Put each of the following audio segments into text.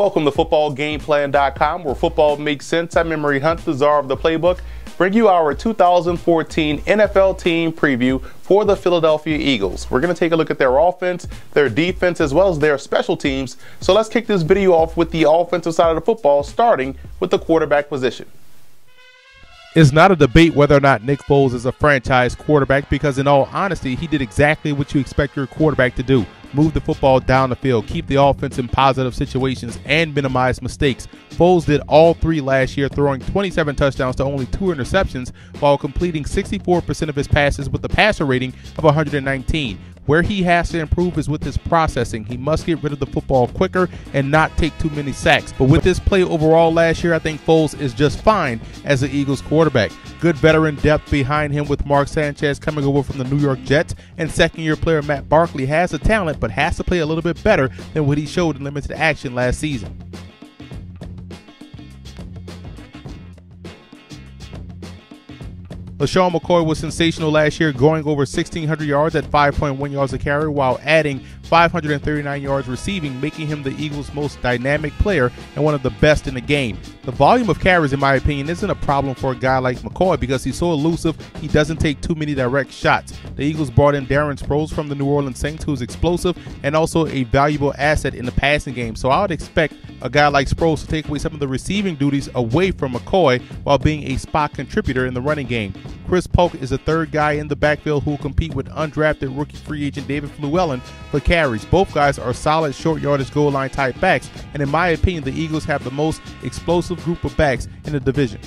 Welcome to footballgameplan.com, where football makes sense. I'm Emery Hunt, the czar of the playbook. Bring you our 2014 NFL team preview for the Philadelphia Eagles. We're going to take a look at their offense, their defense, as well as their special teams. So let's kick this video off with the offensive side of the football, starting with the quarterback position. It's not a debate whether or not Nick Foles is a franchise quarterback, because in all honesty, he did exactly what you expect your quarterback to do. Move the football down the field, keep the offense in positive situations, and minimize mistakes. Foles did all three last year, throwing 27 touchdowns to only 2 interceptions while completing 64% of his passes with a passer rating of 119. Where he has to improve is with his processing. He must get rid of the football quicker and not take too many sacks. But with his play overall last year, I think Foles is just fine as the Eagles quarterback. Good veteran depth behind him with Mark Sanchez coming over from the New York Jets, and second-year player Matt Barkley has the talent but has to play a little bit better than what he showed in limited action last season. LaShawn McCoy was sensational last year, going over 1,600 yards at 5.1 yards a carry while adding 539 yards receiving, making him the Eagles' most dynamic player and one of the best in the game. The volume of carries, in my opinion, isn't a problem for a guy like McCoy because he's so elusive, he doesn't take too many direct shots. The Eagles brought in Darren Sproles from the New Orleans Saints, who's explosive and also a valuable asset in the passing game. So I would expect a guy like Sproles to take away some of the receiving duties away from McCoy while being a spot contributor in the running game. Chris Polk is the third guy in the backfield who will compete with undrafted rookie free agent David Fluellen for carries. Both guys are solid short yardage goal line type backs, and in my opinion, the Eagles have the most explosive group of backs in the division.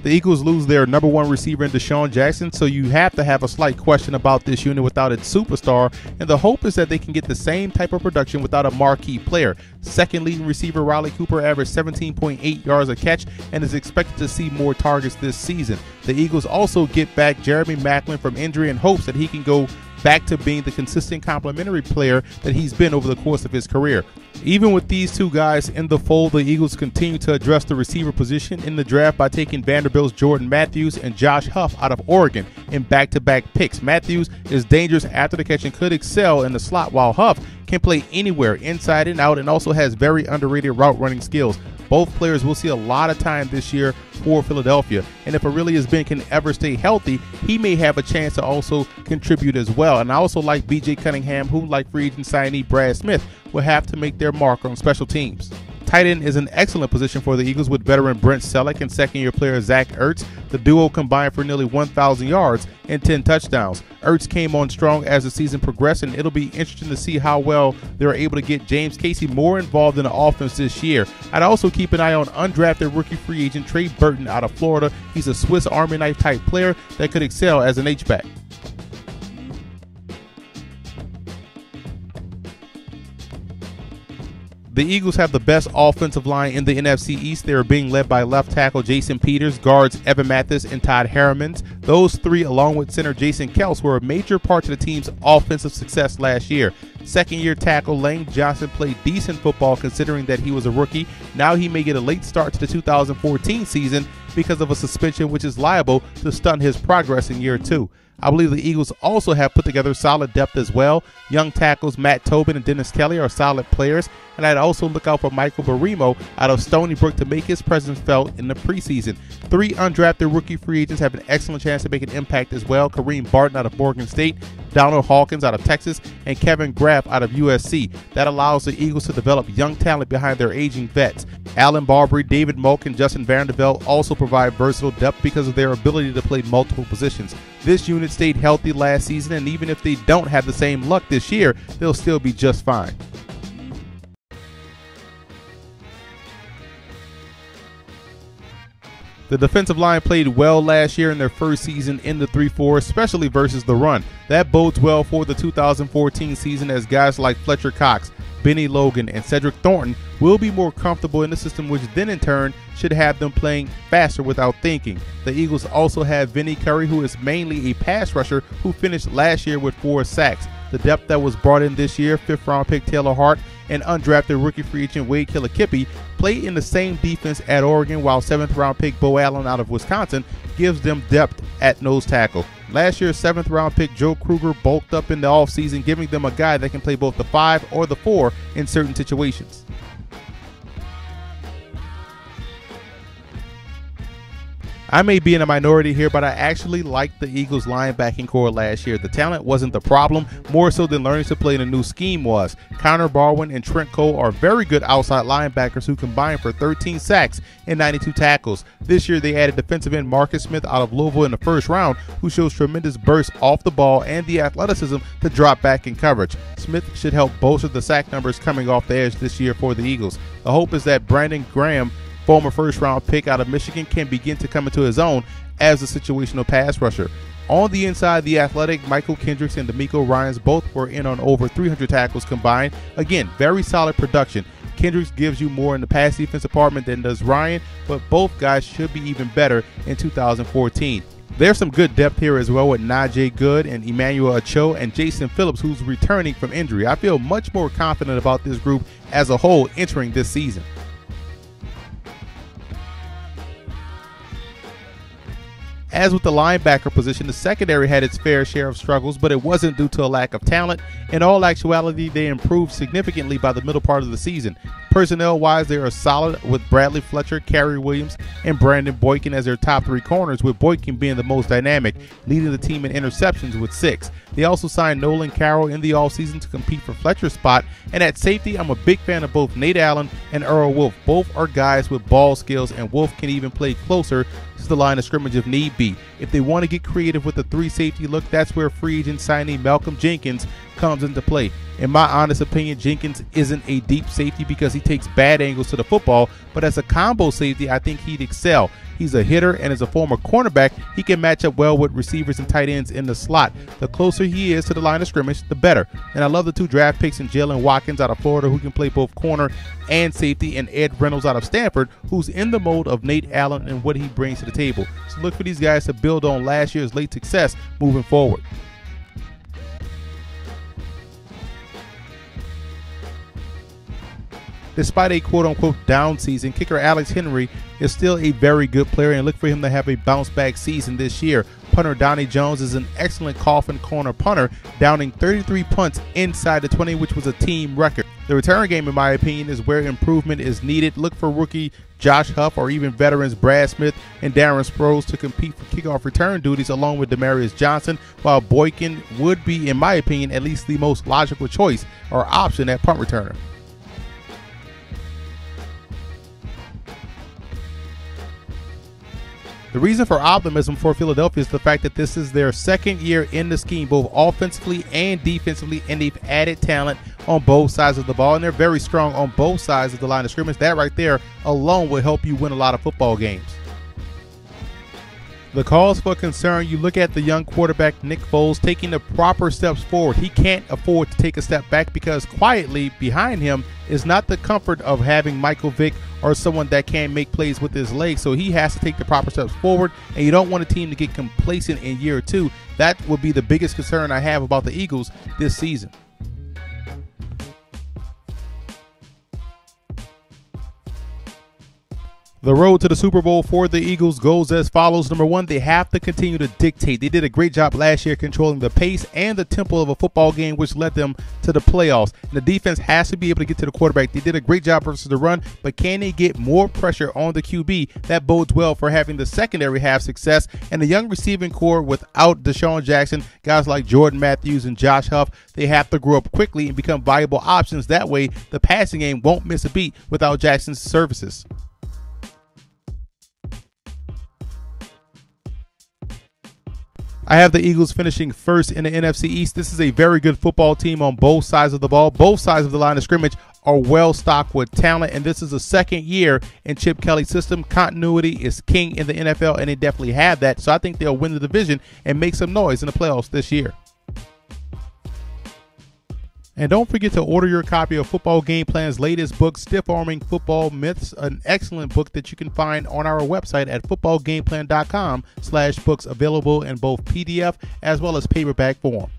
The Eagles lose their number one receiver in Deshaun Jackson, so you have to have a slight question about this unit without its superstar, and the hope is that they can get the same type of production without a marquee player. Second leading receiver Riley Cooper averaged 17.8 yards a catch and is expected to see more targets this season. The Eagles also get back Jeremy Maclin from injury in hopes that he can go back to being the consistent complementary player that he's been over the course of his career. Even with these two guys in the fold, the Eagles continue to address the receiver position in the draft by taking Vanderbilt's Jordan Matthews and Josh Huff out of Oregon in back-to-back picks. Matthews is dangerous after the catch and could excel in the slot, while Huff can play anywhere, inside and out, and also has very underrated route running skills. Both players will see a lot of time this year for Philadelphia, and if Aurelius Ben can ever stay healthy, he may have a chance to also contribute as well. And I also like B.J. Cunningham, who, like free agent signee Brad Smith, will have to make their mark on special teams. Tight end is an excellent position for the Eagles with veteran Brent Selleck and second-year player Zach Ertz. The duo combined for nearly 1,000 yards and 10 touchdowns. Ertz came on strong as the season progressed, and it'll be interesting to see how well they're able to get James Casey more involved in the offense this year. I'd also keep an eye on undrafted rookie free agent Trey Burton out of Florida. He's a Swiss Army knife type player that could excel as an H-back. The Eagles have the best offensive line in the NFC East. They are being led by left tackle Jason Peters, guards Evan Mathis and Todd Herremans. Those three, along with center Jason Kels, were a major part of the team's offensive success last year. Second-year tackle Lane Johnson played decent football considering that he was a rookie. Now he may get a late start to the 2014 season because of a suspension which is liable to stunt his progress in year 2. I believe the Eagles also have put together solid depth as well. Young tackles Matt Tobin and Dennis Kelly are solid players, and I'd also look out for Michael Barimo out of Stony Brook to make his presence felt in the preseason. 3 undrafted rookie free agents have an excellent chance to make an impact as well. Kareem Barton out of Morgan State, Donald Hawkins out of Texas, and Kevin Graff out of USC. That allows the Eagles to develop young talent behind their aging vets. Allen Barbary, David Moak, and Justin Vanderbilt also provide versatile depth because of their ability to play multiple positions. This unit stayed healthy last season, and even if they don't have the same luck this year, they'll still be just fine. The defensive line played well last year in their first season in the 3-4, especially versus the run. That bodes well for the 2014 season as guys like Fletcher Cox, Benny Logan, and Cedric Thornton will be more comfortable in the system, which then in turn should have them playing faster without thinking. The Eagles also have Vinny Curry, who is mainly a pass rusher who finished last year with 4 sacks. The depth that was brought in this year, 5th round pick Taylor Hart and undrafted rookie free agent Wade Killakippy, play in the same defense at Oregon, while 7th round pick Bo Allen out of Wisconsin gives them depth at nose tackle. Last year's 7th round pick Joe Kruger bulked up in the offseason, giving them a guy that can play both the 5 or the 4 in certain situations. I may be in a minority here, but I actually liked the Eagles' linebacking core last year. The talent wasn't the problem, more so than learning to play in a new scheme was. Connor Barwin and Trent Cole are very good outside linebackers who combined for 13 sacks and 92 tackles. This year, they added defensive end Marcus Smith out of Louisville in the first round, who shows tremendous burst off the ball and the athleticism to drop back in coverage. Smith should help bolster the sack numbers coming off the edge this year for the Eagles. The hope is that Brandon Graham, former first-round pick out of Michigan, can begin to come into his own as a situational pass rusher. On the inside, the athletic Michael Kendricks and D'Amico Ryans both were in on over 300 tackles combined. Again, very solid production. Kendricks gives you more in the pass defense department than does Ryan, but both guys should be even better in 2014. There's some good depth here as well with Najee Good and Emmanuel Acho and Jason Phillips, who's returning from injury. I feel much more confident about this group as a whole entering this season. As with the linebacker position, the secondary had its fair share of struggles, but it wasn't due to a lack of talent. In all actuality, they improved significantly by the middle part of the season. Personnel-wise, they are solid with Bradley Fletcher, Kerry Williams, and Brandon Boykin as their top 3 corners, with Boykin being the most dynamic, leading the team in interceptions with 6. They also signed Nolan Carroll in the offseason to compete for Fletcher's spot, and at safety, I'm a big fan of both Nate Allen and Earl Wolf. Both are guys with ball skills, and Wolf can even play closer to the line of scrimmage if need be. If they want to get creative with the 3 safety look, that's where free agent signee Malcolm Jenkins comes into play. In my honest opinion, Jenkins isn't a deep safety because he takes bad angles to the football, but as a combo safety, I think he'd excel. He's a hitter, and as a former cornerback, he can match up well with receivers and tight ends in the slot. The closer he is to the line of scrimmage, the better. And I love the 2 draft picks in Jalen Watkins out of Florida, who can play both corner and safety, and Ed Reynolds out of Stanford, who's in the mold of Nate Allen and what he brings to the table. So look for these guys to build on last year's late success moving forward. Despite a quote-unquote down season, kicker Alex Henry is still a very good player, and look for him to have a bounce-back season this year. Punter Donnie Jones is an excellent coffin corner punter, downing 33 punts inside the 20, which was a team record. The return game, in my opinion, is where improvement is needed. Look for rookie Josh Huff or even veterans Brad Smith and Darren Sproles to compete for kickoff return duties along with Demarius Johnson, while Boykin would be, in my opinion, at least the most logical choice or option at punt returner. The reason for optimism for Philadelphia is the fact that this is their 2nd year in the scheme, both offensively and defensively, and they've added talent on both sides of the ball, and they're very strong on both sides of the line of scrimmage. That right there alone will help you win a lot of football games. The cause for concern, you look at the young quarterback Nick Foles taking the proper steps forward. He can't afford to take a step back because quietly behind him is not the comfort of having Michael Vick or someone that can make plays with his legs. So he has to take the proper steps forward, and you don't want a team to get complacent in year 2. That would be the biggest concern I have about the Eagles this season. The road to the Super Bowl for the Eagles goes as follows. Number 1, they have to continue to dictate. They did a great job last year controlling the pace and the tempo of a football game, which led them to the playoffs. And the defense has to be able to get to the quarterback. They did a great job versus the run, but can they get more pressure on the QB? That bodes well for having the secondary have success. And the young receiving core without Deshaun Jackson, guys like Jordan Matthews and Josh Huff, they have to grow up quickly and become viable options. That way, the passing game won't miss a beat without Jackson's services. I have the Eagles finishing first in the NFC East. This is a very good football team on both sides of the ball. Both sides of the line of scrimmage are well stocked with talent, and this is the 2nd year in Chip Kelly's system. Continuity is king in the NFL, and they definitely have that. So I think they'll win the division and make some noise in the playoffs this year. And don't forget to order your copy of Football Game Plan's latest book, Stiff Arming Football Myths, an excellent book that you can find on our website at footballgameplan.com/books, available in both PDF as well as paperback form.